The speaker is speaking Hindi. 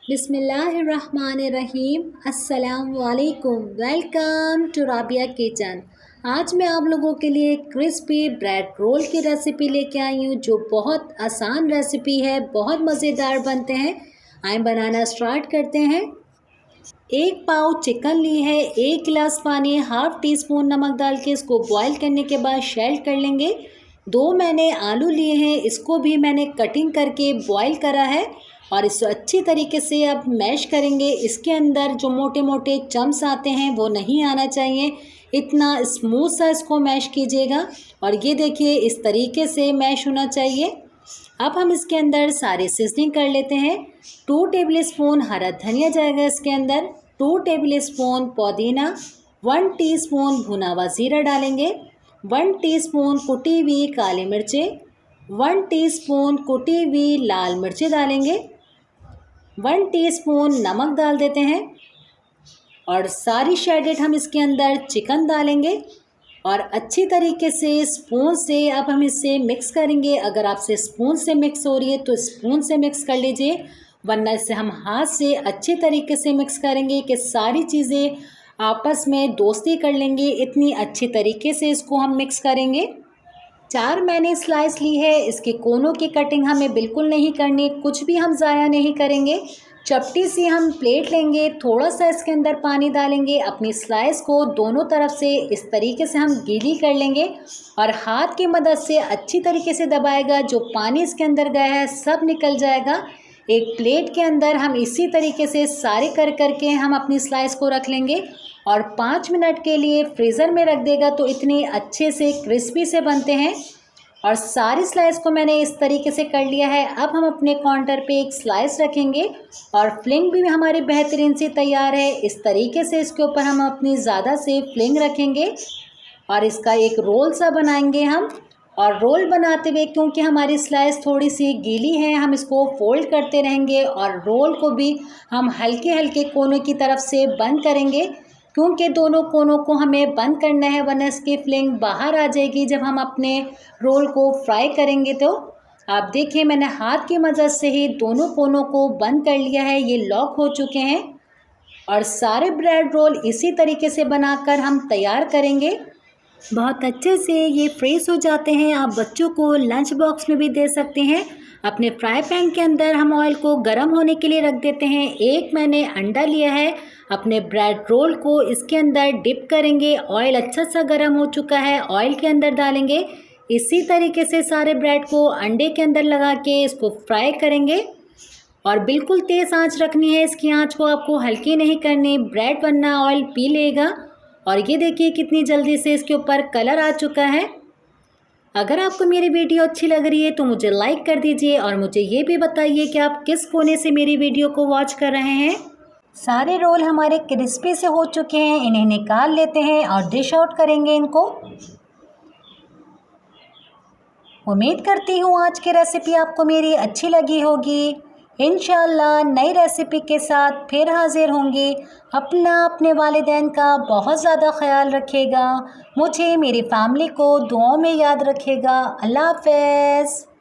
बिस्मिल्लाहिर्रहमानिर्रहीम। अस्सलाम वालेकुम। Welcome to Rabia kitchen. आज मैं आप लोगों के लिए क्रिस्पी ब्रेड रोल की रेसिपी लेके आई हूँ, जो बहुत आसान रेसिपी है, बहुत मज़ेदार बनते हैं। आइए बनाना स्टार्ट करते हैं। 1 पाव चिकन ली है, 1 गिलास पानी, हाफ़ टी स्पून नमक डाल के इसको बॉईल करने के बाद शेल्ड कर लेंगे। 2 मैंने आलू लिए हैं, इसको भी मैंने कटिंग करके बॉईल करा है और इसको अच्छी तरीके से अब मैश करेंगे। इसके अंदर जो मोटे मोटे चम्स आते हैं वो नहीं आना चाहिए, इतना स्मूथ सा इसको मैश कीजिएगा। और ये देखिए इस तरीके से मैश होना चाहिए। अब हम इसके अंदर सारे सीजनिंग कर लेते हैं। 2 टेबल स्पून हरा धनिया जाएगा इसके अंदर, 2 टेबल स्पून पुदीना, 1 टीस्पून भुना हुआ ज़ीरा डालेंगे, 1 टीस्पून कुटी हुई काली मिर्चें, 1 टीस्पून कुटी हुई लाल मिर्चें डालेंगे, 1 टीस्पून नमक डाल देते हैं और सारी शेडेड हम इसके अंदर चिकन डालेंगे और अच्छी तरीके से स्पून से अब हम इसे मिक्स करेंगे। अगर आपसे स्पून से मिक्स हो रही है तो स्पून से मिक्स कर लीजिए, वरना इसे हम हाथ से अच्छी तरीके से मिक्स करेंगे कि सारी चीज़ें आपस में दोस्ती कर लेंगे। इतनी अच्छी तरीके से इसको हम मिक्स करेंगे। 4 मैंने स्लाइस ली है, इसके कोनों की कटिंग हमें बिल्कुल नहीं करनी, कुछ भी हम ज़ाया नहीं करेंगे। चपटी सी हम प्लेट लेंगे, थोड़ा सा इसके अंदर पानी डालेंगे, अपनी स्लाइस को दोनों तरफ से इस तरीके से हम गीली कर लेंगे और हाथ की मदद से अच्छी तरीके से दबाएगा। जो पानी इसके अंदर गया है सब निकल जाएगा। एक प्लेट के अंदर हम इसी तरीके से सारे कर के हम अपनी स्लाइस को रख लेंगे और 5 मिनट के लिए फ्रीज़र में रख देगा तो इतने अच्छे से क्रिस्पी से बनते हैं। और सारी स्लाइस को मैंने इस तरीके से कर लिया है। अब हम अपने काउंटर पे एक स्लाइस रखेंगे और फ्लिंग भी हमारी बेहतरीन सी तैयार है। इस तरीके से इसके ऊपर हम अपनी ज़्यादा से फ्लिंग रखेंगे और इसका एक रोल सा बनाएंगे हम। और रोल बनाते हुए क्योंकि हमारी स्लाइस थोड़ी सी गीली है, हम इसको फोल्ड करते रहेंगे और रोल को भी हम हल्के हल्के कोनों की तरफ से बंद करेंगे, क्योंकि दोनों कोनों को हमें बंद करना है, वरना इसकी फ्लिंग बाहर आ जाएगी जब हम अपने रोल को फ्राई करेंगे। तो आप देखिए मैंने हाथ की मदद से ही दोनों कोनों को बंद कर लिया है, ये लॉक हो चुके हैं। और सारे ब्रेड रोल इसी तरीके से बनाकर हम तैयार करेंगे। बहुत अच्छे से ये फ्रेश हो जाते हैं। आप बच्चों को लंच बॉक्स में भी दे सकते हैं। अपने फ्राई पैन के अंदर हम ऑयल को गर्म होने के लिए रख देते हैं। एक मैंने अंडा लिया है, अपने ब्रेड रोल को इसके अंदर डिप करेंगे। ऑयल अच्छा सा गर्म हो चुका है, ऑयल के अंदर डालेंगे। इसी तरीके से सारे ब्रेड को अंडे के अंदर लगा के इसको फ्राई करेंगे और बिल्कुल तेज़ आंच रखनी है। इसकी आंच को आपको हल्की नहीं करनी, ब्रेड वरना ऑयल पी लेगा। और ये देखिए कितनी जल्दी से इसके ऊपर कलर आ चुका है। अगर आपको मेरी वीडियो अच्छी लग रही है तो मुझे लाइक कर दीजिए और मुझे ये भी बताइए कि आप किस कोने से मेरी वीडियो को वॉच कर रहे हैं। सारे रोल हमारे क्रिस्पी से हो चुके हैं, इन्हें निकाल लेते हैं और डिश आउट करेंगे इनको। उम्मीद करती हूँ आज की रेसिपी आपको मेरी अच्छी लगी होगी। इंशाअल्लाह नई रेसिपी के साथ फिर हाजिर होंगी। अपने वालिदैन का बहुत ज़्यादा ख्याल रखिएगा। मुझे मेरी फैमिली को दुआओं में याद रखिएगा। अल्लाह हाफ़िज़।